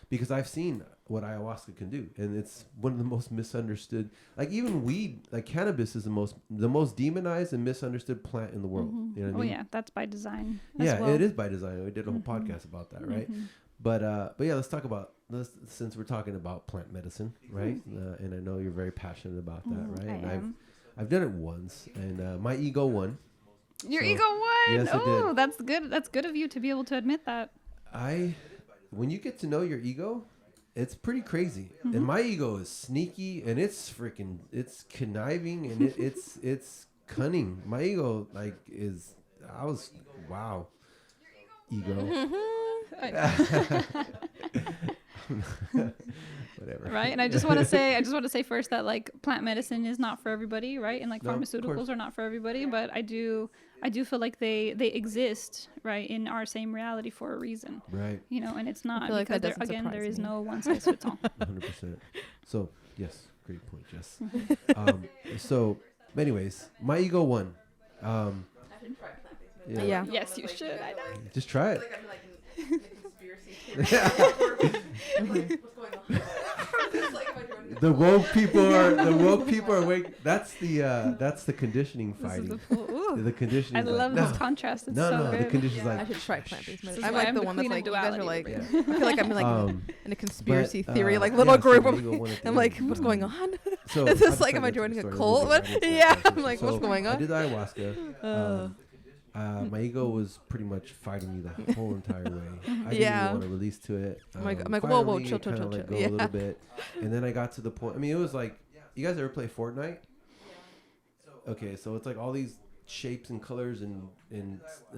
because I've seen what ayahuasca can do, and it's one of the most misunderstood. Like even weed, like cannabis, is the most demonized and misunderstood plant in the world. You know what I mean? Yeah, that's by design. Yeah, as well. it is by design. We did a whole podcast about that, right? But yeah, let's talk about since we're talking about plant medicine, right? And I know you're very passionate about that, right? I And am. I've done it once, and my ego won. Your So, ego won. yes, it Oh, did. that's good. That's good of you to be able to admit that. When you get to know your ego, it's pretty crazy. And my ego is sneaky, and it's conniving, and it's cunning. My ego wow. Ego. Whatever. Right, and I just want to say first that like plant medicine is not for everybody, right? And like No, of pharmaceuticals course. are not for everybody, but I do feel like they exist, right, in our same reality for a reason. Right. You know, and it's not feel like because that doesn't there surprise is me. no one size fits all. 100%. So, yes, great point, Jess. So, anyways, my ego won. I should try plant-based medicine. Yeah. Yes, you should. I know. Just try I feel it. like I'm like in a conspiracy theory. I'm like, what's going on? It's like, am I joining a The cult? woke people are awake. That's the conditioning This is fighting. the full, ooh. The conditioning. I is like, love no, this contrast. It's no, so no. good. The condition is Yeah. like. I should try plant-based This is medicine. why I'm like I'm the the one that's queen of like, you guys are duality like, over here. I feel like I'm like Um, in a conspiracy but, theory, like little yeah, so group. my of, ego won at the I'm like, end. what's going on? So Is I'll this like, tell am I you the joining a story. cult? We'll What? get right into Yeah, that. I'm like, So what's going I on? did ayahuasca. My ego was pretty much fighting me the whole entire way. I didn't Yeah. even want to release to it. I'm like, whoa, Finally, chill, it kinda chill, let chill. go a Yeah. little bit, and then I got to the point. I mean, it was like, you guys ever play Fortnite? Okay, so it's like all these shapes and colors and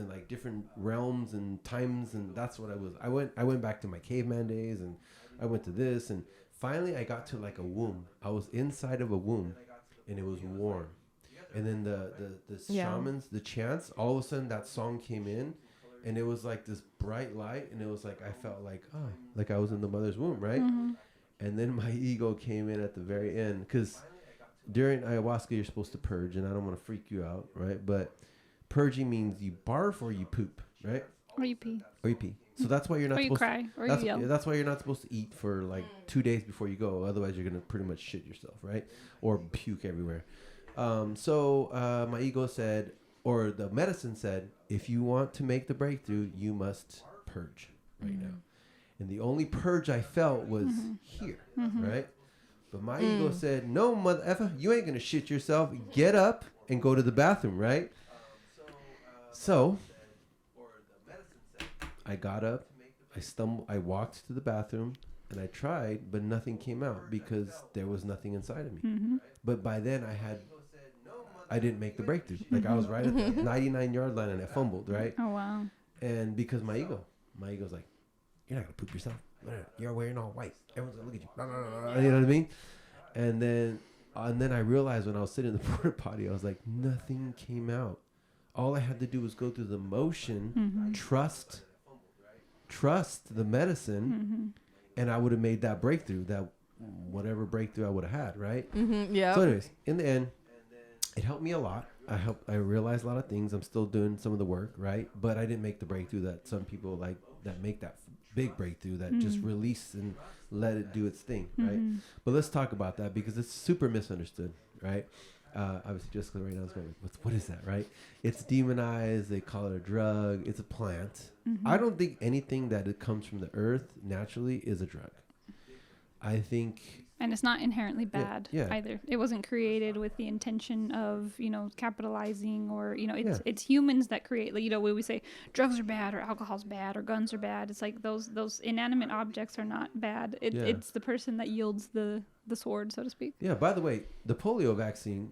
like different realms and times, and that's what I was. I went back to my caveman days, and I went to this, and finally I got to like a womb. I was inside of a womb, and it was warm. And then the Yeah. shamans, the chants, all of a sudden that song came in, and it was like this bright light, and it was like I felt like like I was in the mother's womb, right? And then my ego came in at the very end, because during ayahuasca you're supposed to purge, and I don't want to freak you out, right? But purging means you barf or you poop, right? Or you pee. Or you pee. So that's why you're not Or you supposed cry. Or you that's, yell. that's why you're not supposed to eat for like 2 days before you go. Otherwise, you're going to pretty much shit yourself, right? Or puke everywhere. So my ego said, or the medicine said, if you want to make the breakthrough, you must purge right now. And the only purge I felt was here, right? But my ego said, no, mother effer, you ain't going to shit yourself. Get up and go to the bathroom, right? So I got up, I walked to the bathroom, and I tried, but nothing came out because there was nothing inside of me. But by then I didn't make the breakthrough. Like I was right at the 99-yard line, and I fumbled, right? Oh wow. And because my ego's like, you're not gonna poop yourself. You're wearing all white. Everyone's gonna look at you. Blah, blah, blah, blah. You know what I mean? And then I realized when I was sitting in the porta potty, I was like, nothing came out. All I had to do was go through the motion, trust the medicine, and I would have made that breakthrough, that whatever breakthrough I would have had, right? Yeah. So anyways, in the end, it helped me a lot. I realized a lot of things. I'm still doing some of the work, right? But I didn't make the breakthrough that some people like that make that big breakthrough that just release and let it do its thing, right? But let's talk about that because it's super misunderstood, right? Obviously, Jessica right now is going, what is that, right? It's demonized. They call it a drug. It's a plant. I don't think anything that it comes from the earth naturally is a drug. I think... And it's not inherently bad yeah. either. It wasn't created with the intention of, capitalizing or, Yeah. it's humans that create, like, when we say drugs are bad or alcohol's bad or guns are bad, it's like those inanimate objects are not bad. It's the person that yields the sword, so to speak. Yeah, by the way, the polio vaccine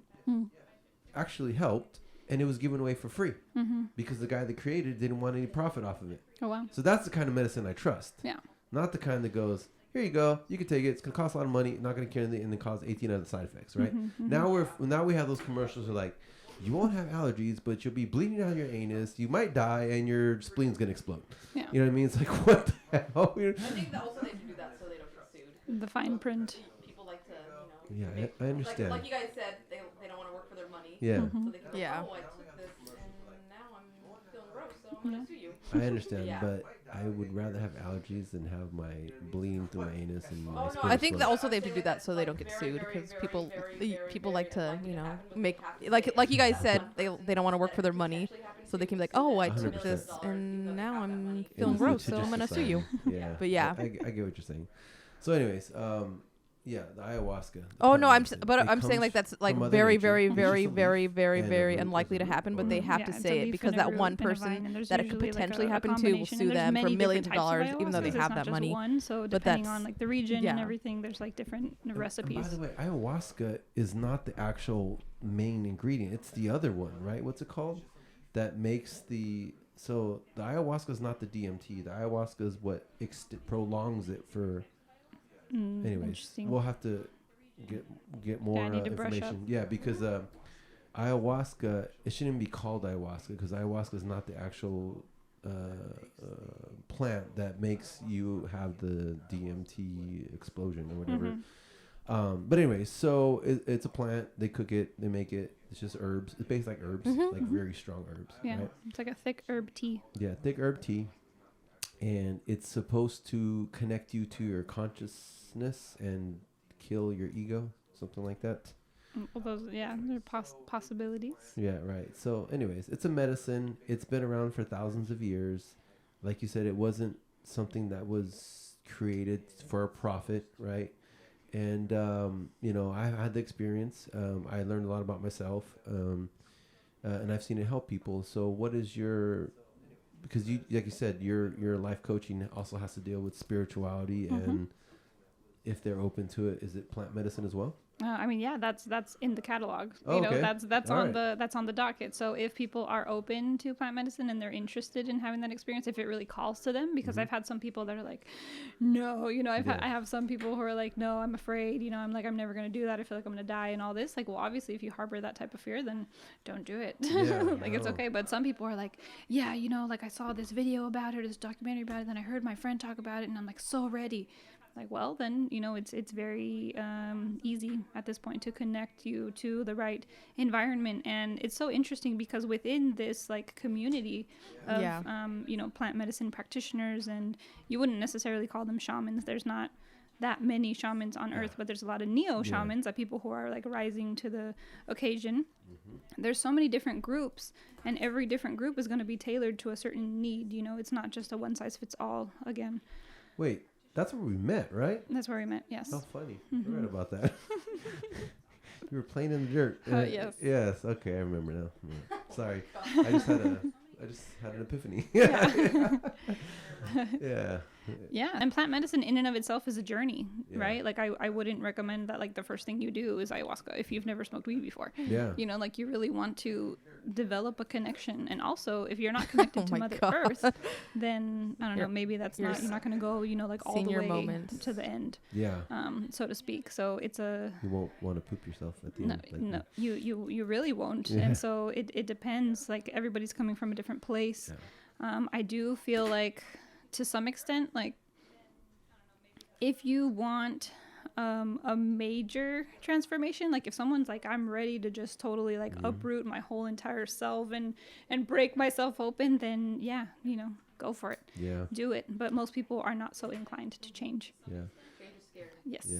actually helped, and it was given away for free because the guy that created it didn't want any profit off of it. Oh, wow. So that's the kind of medicine I trust. Yeah. Not the kind that goes, here you go, you can take it. It's gonna cost a lot of money, not gonna cure anything, and then cause 18 other side effects, right? Now we have those commercials that are like, you won't have allergies, but you'll be bleeding out your anus. You might die, and your spleen's gonna explode. Yeah. You know what I mean? It's like, what the hell? I think that also they should do that so they don't get sued. The fine print. People like to, Yeah, make, I understand. Like you guys said, they don't want to work for their money. Yeah. So they can Yeah. go, oh, I took this and now I'm feeling gross, so I'm I understand, but I would rather have allergies than have my bleeding through my anus and my I think that also they have to do that so they don't get sued because people like to make like you guys said they don't want to work for their money, so they can be like, oh, I took 100%. this and now I'm feeling gross, so I'm gonna sue you. Yeah, But yeah, I get what you're saying. So, anyways, yeah, the ayahuasca. Oh no, I'm saying like that's like very, very, very, very, very, very unlikely to happen, but they have to say it because that one person that it could potentially happen to will sue them for millions of dollars, even though they have that money. One, so depending on like the region and everything, there's like different recipes. By the way, ayahuasca is not the actual main ingredient; it's the other one, right? What's it called? That makes so the ayahuasca is not the DMT. The ayahuasca is what prolongs it for. Anyways, we'll have to get more information. Yeah, because ayahuasca, it shouldn't be called ayahuasca because ayahuasca is not the actual plant that makes you have the DMT explosion or whatever. But anyways, so it's a plant. They cook it. They make it. It's just herbs. It's basically like herbs, like very strong herbs. Yeah, right? It's like a thick herb tea. Yeah, thick herb tea. And it's supposed to connect you to your consciousness and kill your ego, something like that. Well, those, they're possibilities. Yeah, right. So, anyways, it's a medicine. It's been around for thousands of years. Like you said, it wasn't something that was created for a profit, right? And, I had the experience. I learned a lot about myself, and I've seen it help people. So what is because you, like you said, your life coaching also has to deal with spirituality, and if they're open to it, is it plant medicine as well? That's in the catalog. Okay. That's on the docket. So if people are open to plant medicine and they're interested in having that experience, if it really calls to them, because I've had some people that are like, no, I have some people who are like, no, I'm afraid, I'm never going to do that. I feel like I'm going to die and all this. Like, well, obviously if you harbor that type of fear, then don't do it. Yeah, It's okay. But some people are like, yeah, I saw this video about it, this documentary about it, then I heard my friend talk about it and I'm like so ready. Like, well, then, it's very easy at this point to connect you to the right environment. And it's so interesting because within this, community of, plant medicine practitioners, and you wouldn't necessarily call them shamans. There's not that many shamans on earth, but there's a lot of neo-shamans, that people who are, rising to the occasion. There's so many different groups, and every different group is going to be tailored to a certain need. It's not just a one-size-fits-all again. Wait. That's where we met, right? That's where we met, yes. How funny. I read about that. We were playing in the dirt. Yes. Yes. Okay, I remember now. Yeah. Sorry. I just had an epiphany. Yeah. Yeah, and plant medicine in and of itself is a journey, right? I wouldn't recommend that the first thing you do is ayahuasca if you've never smoked weed before. Yeah. You really want to develop a connection, and also if you're not connected to Mother Earth, then I don't know, maybe you're not going to go, all the way to the end. Yeah. So to speak. So it's you won't want to poop yourself at the end. No, you really won't. Yeah. And so it depends. Everybody's coming from a different place. Yeah. I do feel like, to some extent, if you want a major transformation, if someone's I'm ready to just totally uproot my whole entire self and break myself open, then go for it. Yeah. Do it. But most people are not so inclined to change. Yeah. Change is scary. Yes.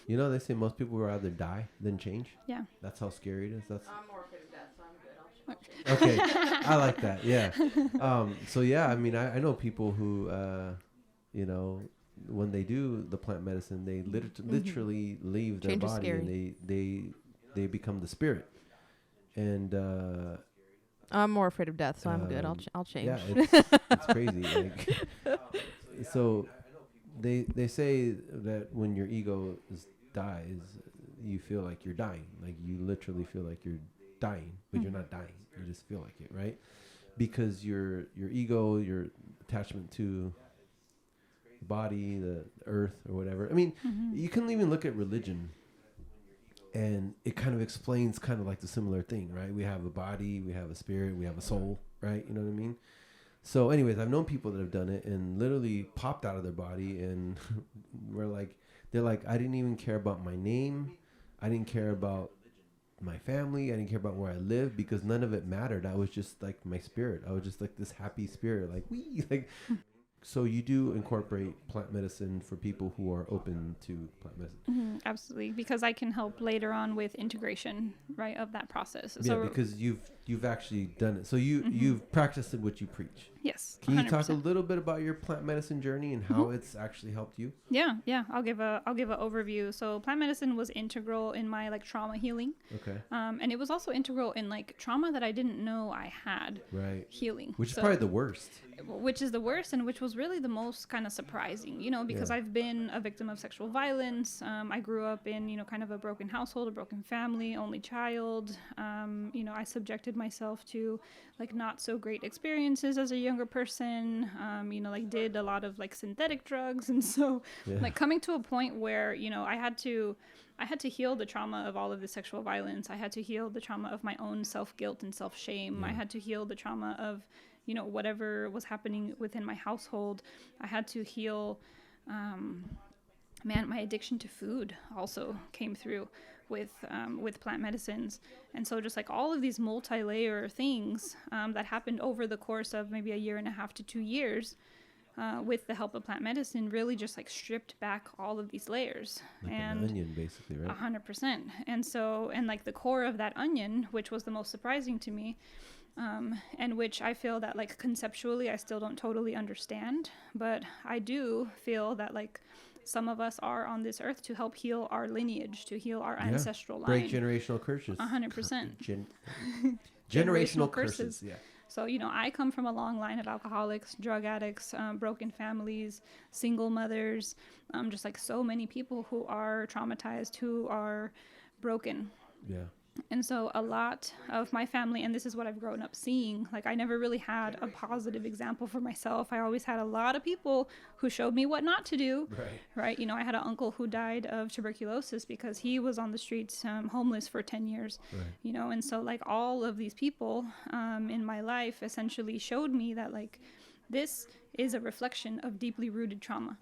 Yeah. They say most people would rather die than change. Yeah. That's how scary it is. I'm more afraid of death, so I'm good. I'll Okay, I like that. Yeah. So yeah, I know people who, when they do the plant medicine, they literally leave their body and they become the spirit. And I'm more afraid of death, so I'm good. I'll change. Yeah, it's crazy. So they say that when your ego dies, you feel like you're dying. You literally feel like you're dying, but you're not dying. You just feel like it, right? Because your ego, your attachment to the body, the earth, or whatever. You can even look at religion, and it kind of explains kind of the similar thing, right? We have a body, we have a spirit, we have a soul, right? You know what I mean? So, anyways, I've known people that have done it and literally popped out of their body, and they're like, I didn't even care about my name, I didn't care about my family. I didn't care about where I lived because none of it mattered. I was just like my spirit. I was just like this happy spirit, like we like. So you do incorporate plant medicine for people who are open to plant medicine. Absolutely, because I can help later on with integration, right, of that process. Yeah, because you've actually done it. So you've practiced what you preach. Yes. Can you talk a little bit about your plant medicine journey and how it's actually helped you? Yeah. I'll give an overview. So plant medicine was integral in my like trauma healing. Okay. And it was also integral in like trauma that I didn't know I had. Right. Healing. Which is probably the worst. Which is the worst, and which was really the most kind of surprising, you know, because I've been a victim of sexual violence. I grew up in, you know, kind of a broken household, a broken family, only child. You know, I subjected myself to like not so great experiences as a younger person, you know, like did a lot of like synthetic drugs. And so like coming to a point where, you know, I had to heal the trauma of all of the sexual violence. I had to heal the trauma of my own self-guilt and self-shame. I had to heal the trauma of, you know, whatever was happening within my household. I had to heal, my addiction to food also came through with plant medicines. And so just like all of these multi-layer things that happened over the course of maybe a year and a half to 2 years, with the help of plant medicine, really just like stripped back all of these layers. Like an onion, basically, right? 100%. And so, and like the core of that onion, which was the most surprising to me, and which I feel that like conceptually I still don't totally understand, but I do feel that like some of us are on this earth to help heal our lineage, to heal our ancestral line. Break generational curses. 100%. Generational curses. Yeah. So, you know, I come from a long line of alcoholics, drug addicts, broken families, single mothers, just like so many people who are traumatized, who are broken. Yeah. And so a lot of my family, and this is what I've grown up seeing, like I never really had a positive example for myself. I always had a lot of people who showed me what not to do. Right. You know, I had an uncle who died of tuberculosis because he was on the streets, homeless for 10 years, you know, and so like all of these people in my life essentially showed me that like this is a reflection of deeply rooted trauma.